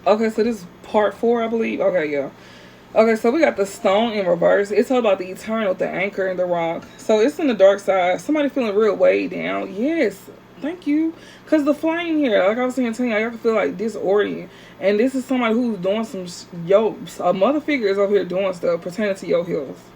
Okay, so this is part 4, I believe. Okay, yeah. Okay, so we got the stone in reverse. It's all about the eternal, the anchor, and the rock. So it's in the dark side. Somebody feeling real weighed down. Yes, thank you. Because the flame here, like I was saying to you, I can feel like disoriented. And this is somebody who's doing some, a mother figure is over here doing stuff pertaining to your health.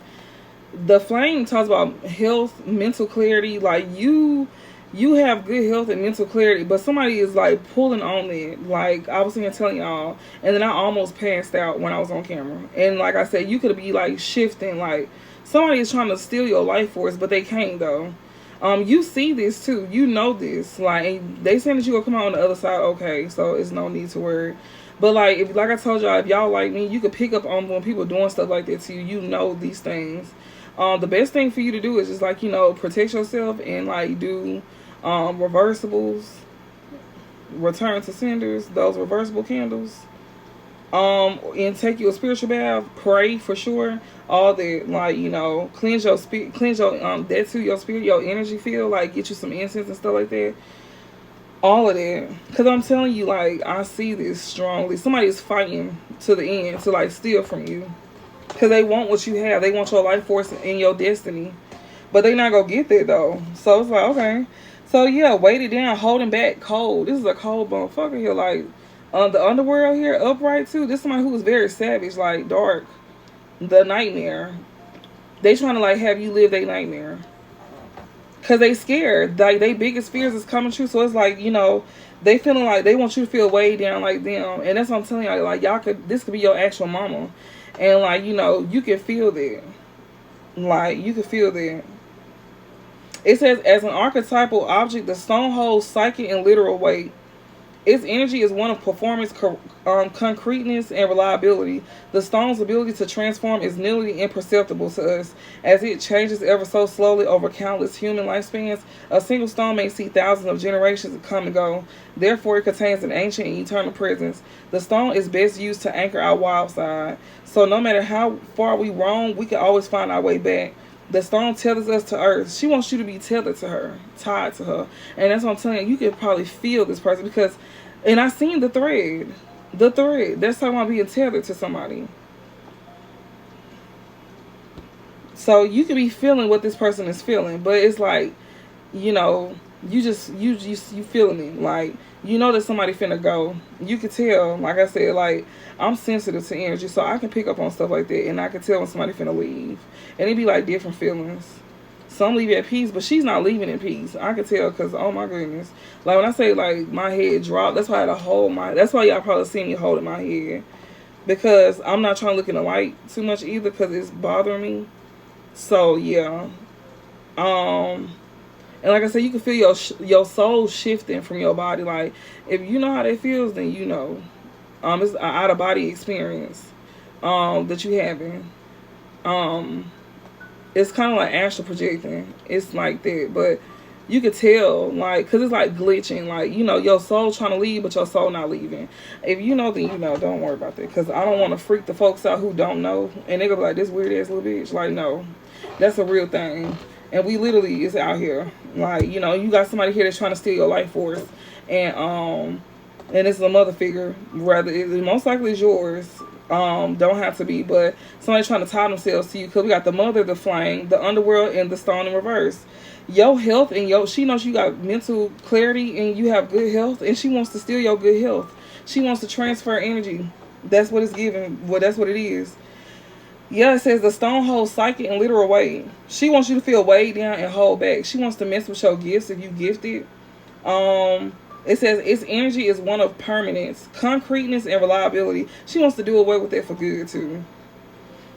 The flame talks about health, mental clarity. Like you have good health and mental clarity, but somebody is like pulling on it. Like I was saying, telling y'all, and then I almost passed out when I was on camera. And like I said, you could be like shifting, like somebody is trying to steal your life force, but they can't though. You see this too. You know this. Like they saying that you gonna come out on the other side. Okay, so it's no need to worry. But like if like I told y'all, if y'all like me, you could pick up on when people doing stuff like that to you. You know these things. The best thing for you to do is just like protect yourself and like do reversibles, return to senders, those reversible candles. And take you a spiritual bath, pray for sure. All that, like cleanse your spirit, cleanse your that too, your spirit, your energy field. Like get you some incense and stuff like that. All of that, because I'm telling you, like I see this strongly. Somebody is fighting to the end to like steal from you, because they want what you have. They want your life force and your destiny, but they not gonna get there though. So it's like okay. So yeah, weighted down, holding back, cold. This is a cold motherfucker here. Like the underworld here, upright too. This is somebody who is very savage, like dark. The nightmare. They trying to like have you live their nightmare. Cause they scared. Like they biggest fears is coming true. So it's like, they feeling like they want you to feel way down like them. And that's what I'm telling y'all. Like y'all this could be your actual mama. And like, you can feel that. Like you can feel that. It says, as an archetypal object, the stone holds psychic and literal weight. Its energy is one of performance, concreteness, and reliability. The stone's ability to transform is nearly imperceptible to us, as it changes ever so slowly over countless human lifespans. A single stone may see thousands of generations come and go. Therefore, it contains an ancient and eternal presence. The stone is best used to anchor our wild side. So no matter how far we roam, we can always find our way back. The stone tethers us to earth. She wants you to be tethered to her, tied to her. And that's what I'm telling you. You can probably feel this person because, and I seen the thread. The thread. That's talking about being tethered to somebody. So you can be feeling what this person is feeling, but it's like, you feeling it. Like, that somebody finna go. You can tell, like I said, like, I'm sensitive to energy, so I can pick up on stuff like that, and I can tell when somebody finna leave. And it be like different feelings. Some leave at peace, but she's not leaving in peace. I can tell, because, oh my goodness. Like, when I say, like, my head dropped, that's why I had to hold that's why y'all probably see me holding my head. Because I'm not trying to look in the light too much either, because it's bothering me. So, yeah. And like I said, you can feel your soul shifting from your body. Like, if you know how that feels, then you know. It's an out of body experience that you having. It's kind of like astral projecting. It's like that, but you could tell, like, because it's like glitching. Like, your soul trying to leave, but your soul not leaving. If you know, then you know. Don't worry about that, because I don't want to freak the folks out who don't know, and they gonna be like, this weird ass little bitch. Like, no, that's a real thing. And we literally is out here. Like, you got somebody here that's trying to steal your life force. And it's a mother figure. Rather, it most likely is yours. Don't have to be, but somebody trying to tie themselves to you. Because we got the mother, the flame, the underworld, and the stone in reverse. Your health and she knows you got mental clarity and you have good health. And she wants to steal your good health. She wants to transfer energy. That's what it's giving. Well, that's what it is. Yeah, it says the stone holds psychic and literal weight. She wants you to feel weighed down and hold back. She wants to mess with your gifts if you gifted. It says its energy is one of permanence, concreteness, and reliability. She wants to do away with that for good too.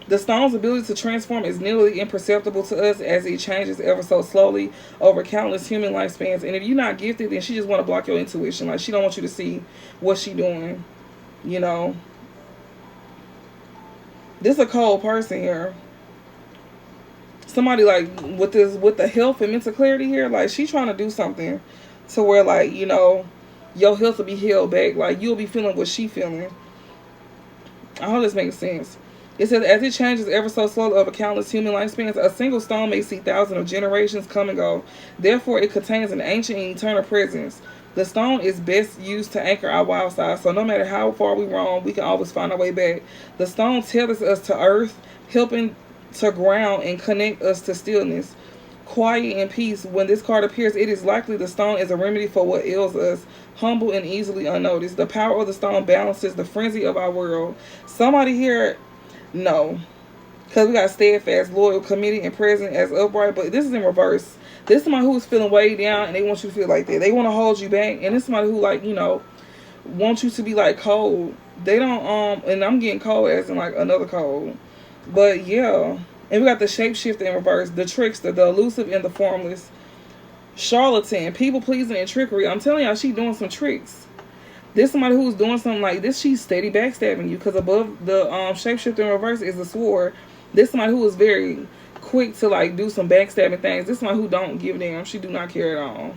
The stone's ability to transform is nearly imperceptible to us as it changes ever so slowly over countless human lifespans. And if you're not gifted, then she just want to block your intuition. Like, she don't want you to see what she doing. This is a cold person here. Somebody like with the health and mental clarity here, like she trying to do something to where like, your health will be held back. Like you'll be feeling what she feeling. I hope this makes sense. It says, as it changes ever so slowly over countless human lifespans, a single stone may see thousands of generations come and go. Therefore, it contains an ancient and eternal presence. The stone is best used to anchor our wild side. So no matter how far we roam, we can always find our way back. The stone tethers us to earth, helping to ground and connect us to stillness, quiet and peace. When this card appears, it is likely the stone is a remedy for what ails us, humble and easily unnoticed. The power of the stone balances the frenzy of our world. Somebody here, no. Because we got steadfast, loyal, committed, and present as upright. But this is in reverse. This is somebody who's feeling way down and they want you to feel like that. They want to hold you back. And this is somebody who, like, you know, wants you to be like cold. They don't, and I'm getting cold as in like another cold. But yeah. And we got the shapeshifter in reverse, the trickster, the elusive, and the formless. Charlatan, people pleasing, and trickery. I'm telling y'all, she doing some tricks. This somebody who's doing something like this. She's steady backstabbing you, because above the shapeshifter in reverse is the sword. This somebody who is very quick to like do some backstabbing things. This one who don't give a damn. She do not care at all.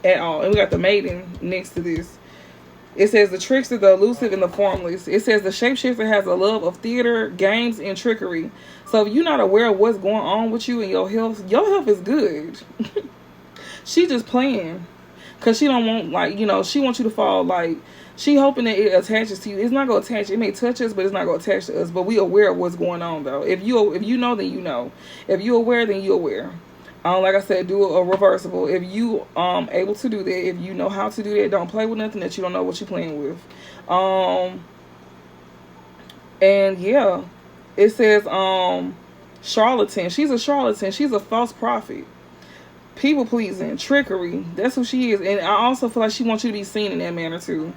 At all. And we got the maiden next to this. It says the trickster, the elusive, and the formless. It says the shapeshifter has a love of theater, games, and trickery. So if you're not aware of what's going on with you and your health is good. She just playing. Because she don't want, like, you know, she wants you to fall, like, she hoping that it attaches to you. It's not going to attach. It may touch us, but it's not going to attach to us. But we aware of what's going on, though. If you know, then you know. If you're aware, then you're aware. Like I said, do a reversible. If you able to do that, if you know how to do that, don't play with nothing that you don't know what you're playing with. And yeah, it says charlatan. She's a charlatan. She's a false prophet. People pleasing, trickery. That's who she is. And I also feel like she wants you to be seen in that manner too.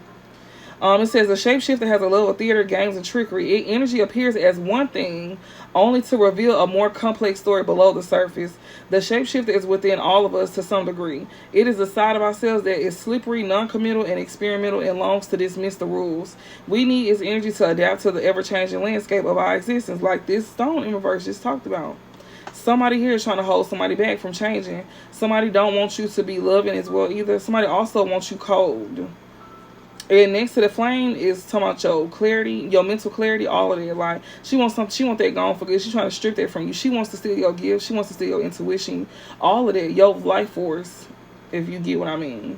It says the shapeshifter has a love of theater, games, and trickery. Energy appears as one thing, only to reveal a more complex story below the surface. The shapeshifter is within all of us to some degree. It is a side of ourselves that is slippery, non-committal, and experimental, and longs to dismiss the rules. We need its energy to adapt to the ever-changing landscape of our existence, like this stone in reverse just talked about. Somebody here is trying to hold somebody back from changing. Somebody don't want you to be loving as well either. Somebody also wants you cold. And next to the flame is talking about your clarity, your mental clarity, all of that. Like, she wants something, she wants that gone for good. She's trying to strip that from you. She wants to steal your gift. She wants to steal your intuition. All of that, your life force, if you get what I mean.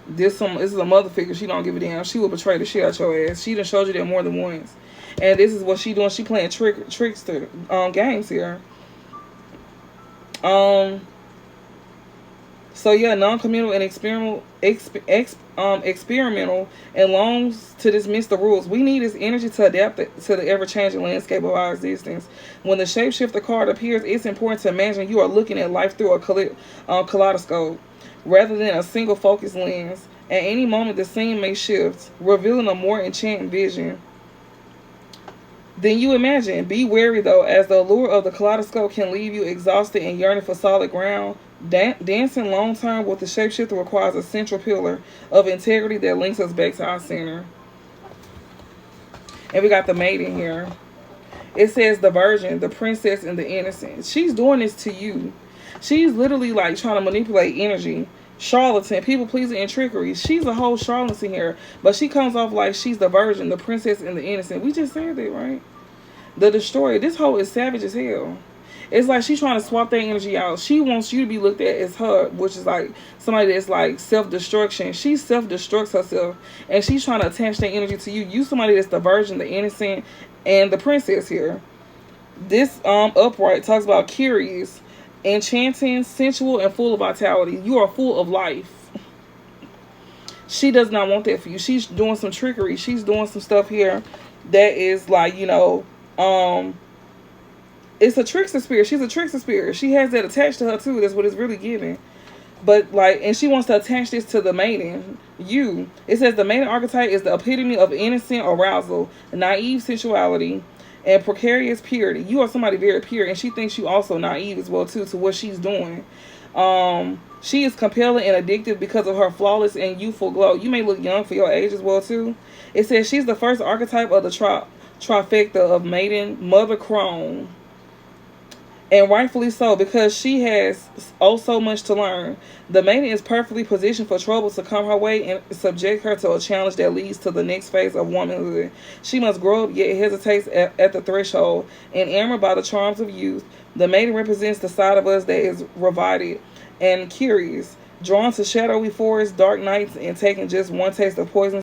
This is a mother figure. She don't give a damn. She will betray the shit out your ass. She done showed you that more than once. And this is what she doing. She playing trickster games here. So yeah, non-committal and experimental, and longs to dismiss the rules. We need this energy to adapt to the ever-changing landscape of our existence. When the shapeshifter card appears, it's important to imagine you are looking at life through a kaleidoscope rather than a single focused lens. At any moment, the scene may shift, revealing a more enchanting vision than you imagine. Be wary though, as the allure of the kaleidoscope can leave you exhausted and yearning for solid ground. Dancing long term with the shapeshifter requires a central pillar of integrity that links us back to our center. And we got the maiden here. It says the virgin, the princess, and the innocent. She's doing this to you. She's literally like trying to manipulate energy. Charlatan, people pleasing, and trickery. She's a whole charlatan here, but she comes off like she's the virgin, the princess, and the innocent. We just said that, right? The destroyer. This hoe is savage as hell. It's like she's trying to swap that energy out. She wants you to be looked at as her, which is like somebody that's like self-destruction. She self-destructs herself, and she's trying to attach that energy to you. You somebody that's the virgin, the innocent, and the princess here. This upright talks about curious, enchanting, sensual, and full of vitality. You are full of life. She does not want that for you. She's doing some trickery. She's doing some stuff here that is like, you know, it's a trickster spirit. She's a trickster spirit. She has that attached to her too. That's what it's really giving. But like, and she wants to attach this to the maiden. You. It says the maiden archetype is the epitome of innocent arousal, naive sensuality, and precarious purity. You are somebody very pure, and she thinks you also naive as well too to what she's doing. She is compelling and addictive because of her flawless and youthful glow. You may look young for your age as well too. It says she's the first archetype of the trifecta of maiden, mother, crone. And rightfully so, because she has oh so much to learn. The maiden is perfectly positioned for trouble to come her way and subject her to a challenge that leads to the next phase of womanhood. She must grow up, yet hesitates at the threshold. Enamored by the charms of youth, the maiden represents the side of us that is revited and curious. Drawn to shadowy forests, dark nights, and taking just one taste of poison